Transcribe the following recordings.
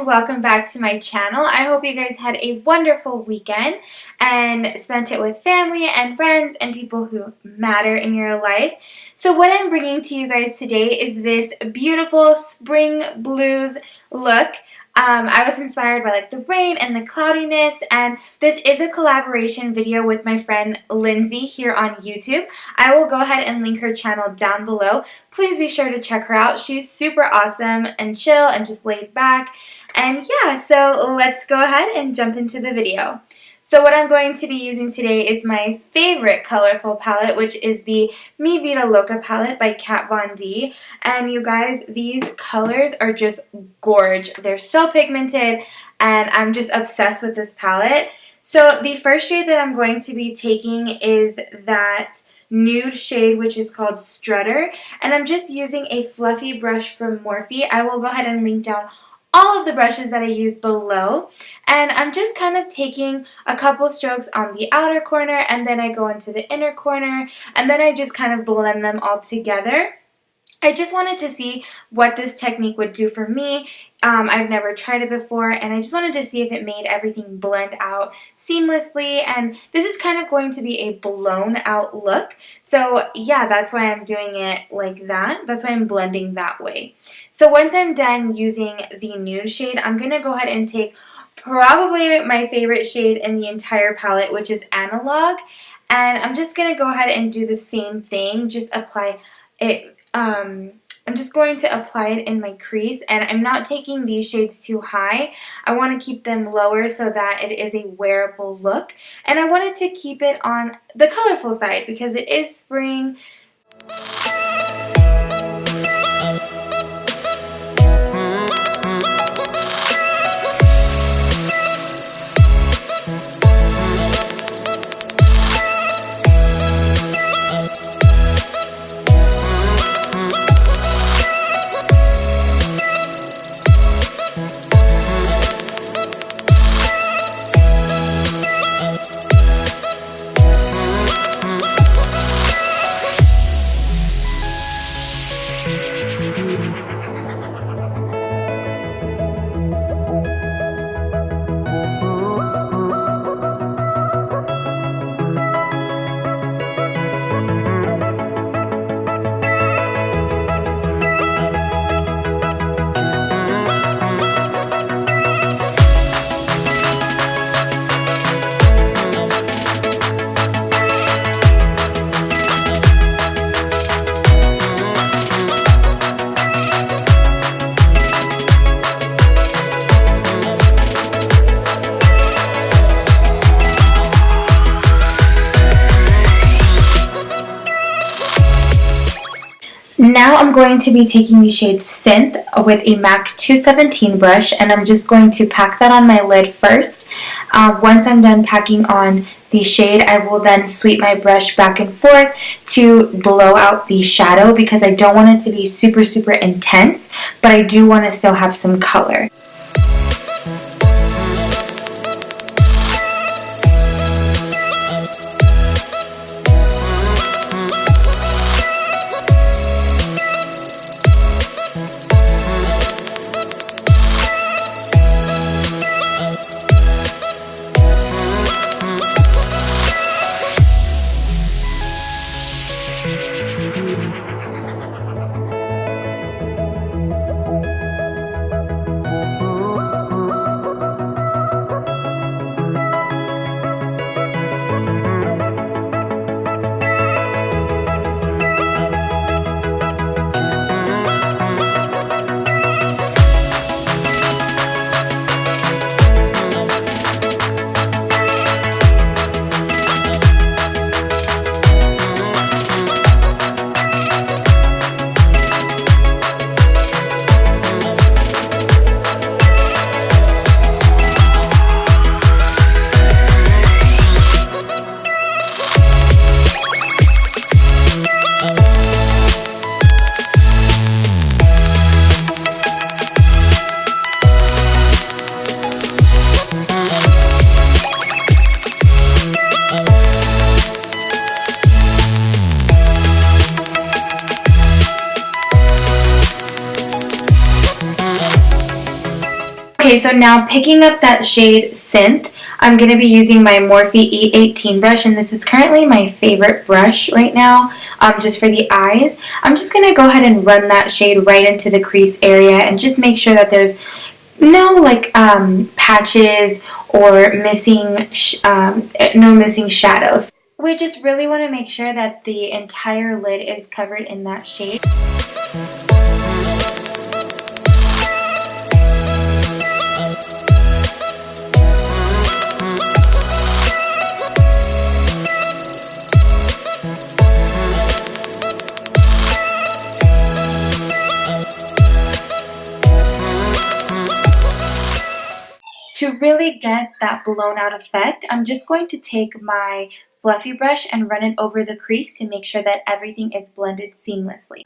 welcome back to my channel. I hope you guys had a wonderful weekend and spent it with family and friends and people who matter in your life. So what I'm bringing to you guys today is this beautiful spring blues look. I was inspired by the rain and the cloudiness, and this is a collaboration video with my friend Lindsey here on YouTube. I will go ahead and link her channel down below. Please be sure to check her out. She's super awesome and chill and just laid back. And yeah, so let's go ahead and jump into the video. So what I'm going to be using today is my favorite colorful palette, which is the Mi Vida Loca palette by Kat Von D. And you guys, these colors are just gorge. They're so pigmented, and I'm just obsessed with this palette. So the first shade that I'm going to be taking is that nude shade, which is called Strutter. And I'm just using a fluffy brush from Morphe. I will go ahead and link down all of the brushes that I use below, and I'm just kind of taking a couple strokes on the outer corner, and then I go into the inner corner, and then I just kind of blend them all together. I just wanted to see what this technique would do for me. I've never tried it before, and I just wanted to see if it made everything blend out seamlessly, and this is kind of going to be a blown out look. So yeah, that's why I'm doing it like that. That's why I'm blending that way. So once I'm done using the nude shade, I'm going to go ahead and take probably my favorite shade in the entire palette, which is Analogue, and I'm just going to go ahead and do the same thing, just apply it. I'm just going to apply it in my crease, and I'm not taking these shades too high. I want to keep them lower so that it is a wearable look, and I wanted to keep it on the colorful side because it is spring. Now I'm going to be taking the shade Synth with a MAC 217 brush, and I'm just going to pack that on my lid first. Once I'm done packing on the shade, I will then sweep my brush back and forth to blow out the shadow because I don't want it to be super intense, but I do want to still have some color. Okay, so now picking up that shade Synth, I'm going to be using my Morphe E18 brush, and this is currently my favorite brush right now, just for the eyes. I'm just going to go ahead and run that shade right into the crease area and just make sure that there's no like patches or missing no missing shadows. We just really want to make sure that the entire lid is covered in that shade. To really get that blown out effect, I'm just going to take my fluffy brush and run it over the crease to make sure that everything is blended seamlessly.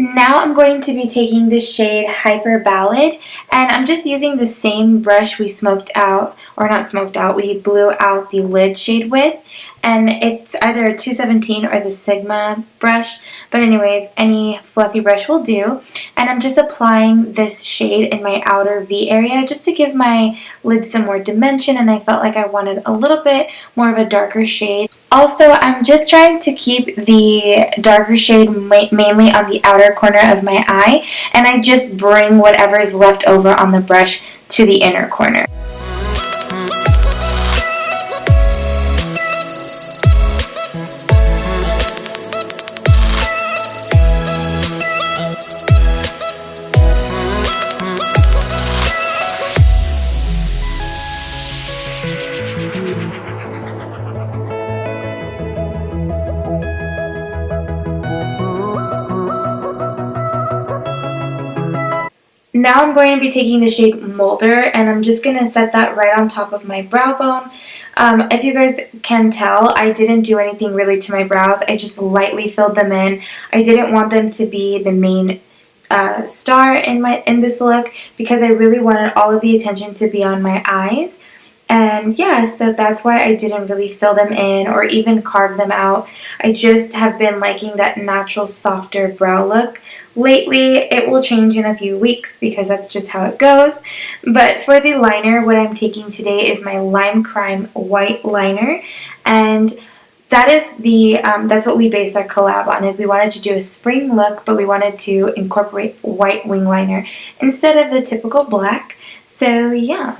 Now I'm going to be taking the shade Hyper Ballad, and I'm just using the same brush we smoked out, or not smoked out, we blew out the lid shade with, and it's either a 217 or the Sigma brush, but anyways, any fluffy brush will do. And I'm just applying this shade in my outer V area just to give my lid some more dimension, and I felt like I wanted a little bit more of a darker shade. Also, I'm just trying to keep the darker shade mainly on the outer corner of my eye, and I just bring whatever is left over on the brush to the inner corner. Now I'm going to be taking the shade Moulder, and I'm just going to set that right on top of my brow bone. If you guys can tell, I didn't do anything really to my brows. I just lightly filled them in. I didn't want them to be the main star in this look because I really wanted all of the attention to be on my eyes. And yeah, so that's why I didn't really fill them in or even carve them out. I just have been liking that natural, softer brow look. Lately, it will change in a few weeks because that's just how it goes. But for the liner, what I'm taking today is my LimeCrime white liner. And that is that's what we based our collab on, is we wanted to do a spring look, but we wanted to incorporate white wing liner instead of the typical black. So yeah.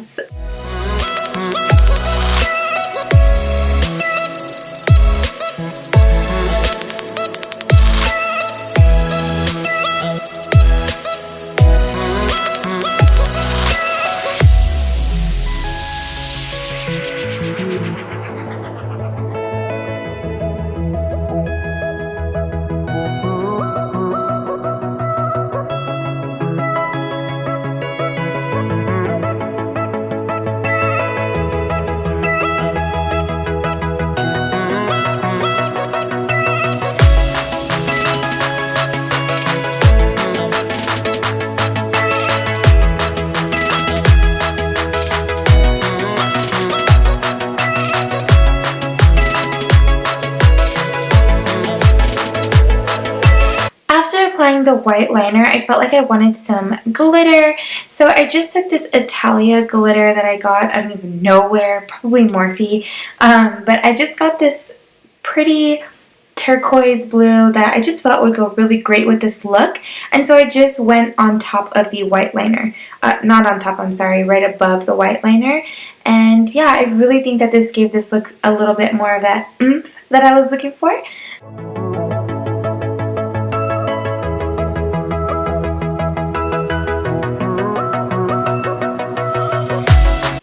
Applying the white liner, I felt like I wanted some glitter, so I just took this Italia glitter that I got, I don't even know where, probably Morphe, but I just got this pretty turquoise blue that I just felt would go really great with this look, and so I just went on top of the white liner, not on top, I'm sorry, right above the white liner, and yeah, I really think that this gave this look a little bit more of that oomph that I was looking for.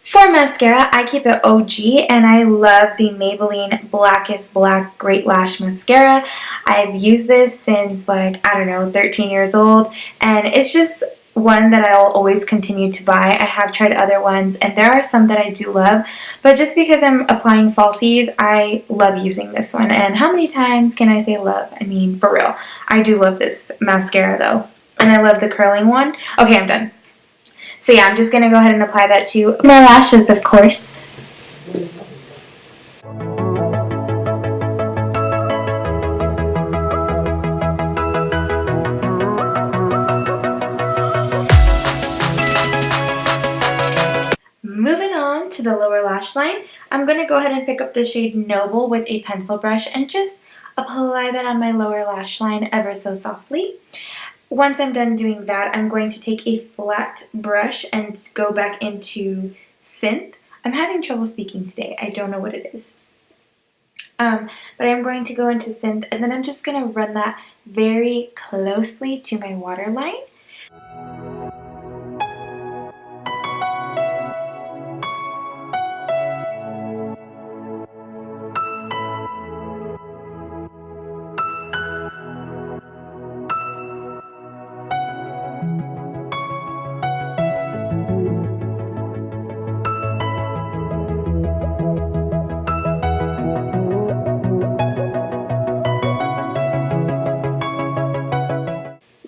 For mascara, I keep it OG, and I love the Maybelline Blackest Black Great Lash Mascara. I've used this since, like, I don't know, 13 years old, and it's just one that I'll always continue to buy. I have tried other ones, and there are some that I do love, but just because I'm applying falsies, I love using this one. And how many times can I say love? I mean, for real. I do love this mascara, though. and I love the curling one. Okay, I'm done. So yeah, I'm just going to go ahead and apply that to my lashes, of course. Moving on to the lower lash line, I'm going to go ahead and pick up the shade Noble with a pencil brush and just apply that on my lower lash line ever so softly. Once I'm done doing that, I'm going to take a flat brush and go back into Synth. I'm having trouble speaking today. I don't know what it is. But I'm going to go into Synth, and then I'm just going to run that very closely to my waterline.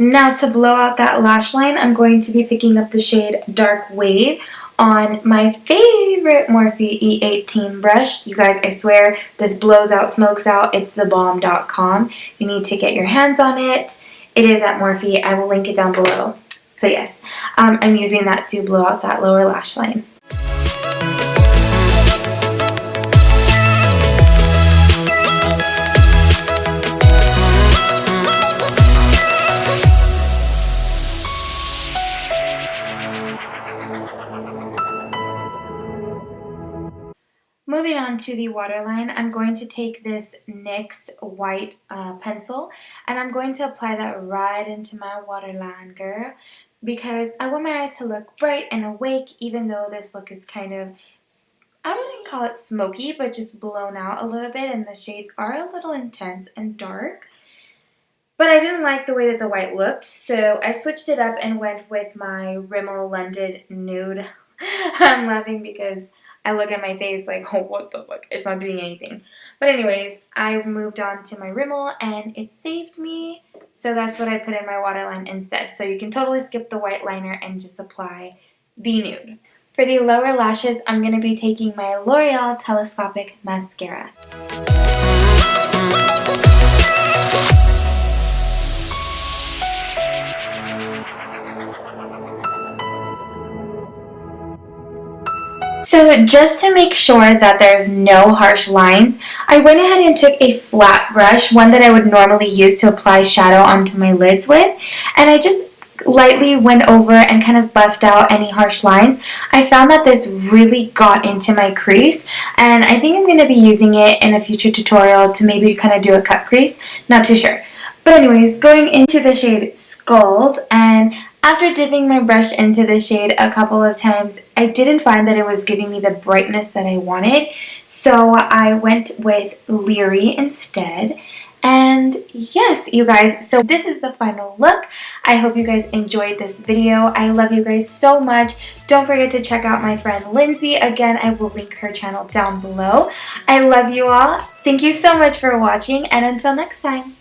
Now to blow out that lash line, I'm going to be picking up the shade Dark Wave on my favorite Morphe E18 brush. You guys, I swear, this blows out, smokes out. It's thebomb.com. You need to get your hands on it. It is at Morphe. I will link it down below. So yes, I'm using that to blow out that lower lash line. Moving on to the waterline, I'm going to take this NYX white pencil and I'm going to apply that right into my waterline, girl, because I want my eyes to look bright and awake, even though this look is kind of, I wouldn't call it smoky, but just blown out a little bit, and the shades are a little intense and dark. But I didn't like the way that the white looked, so I switched it up and went with my Rimmel London Nude. I'm laughing because I look at my face like, oh, what the fuck? It's not doing anything. But anyways, I moved on to my Rimmel and it saved me. So that's what I put in my waterline instead. So you can totally skip the white liner and just apply the nude. For the lower lashes, I'm going to be taking my L'Oreal Telescopic Mascara. So just to make sure that there's no harsh lines, I went ahead and took a flat brush, one that I would normally use to apply shadow onto my lids with, and I just lightly went over and kind of buffed out any harsh lines. I found that this really got into my crease, and I think I'm going to be using it in a future tutorial to maybe kind of do a cut crease, not too sure. But anyways, going into the shade Skulls, and after dipping my brush into the shade a couple of times, I didn't find that it was giving me the brightness that I wanted, so I went with Lyrie instead. And yes, you guys, so this is the final look. I hope you guys enjoyed this video. I love you guys so much. Don't forget to check out my friend Lindsey. Again, I will link her channel down below. I love you all. Thank you so much for watching, and until next time.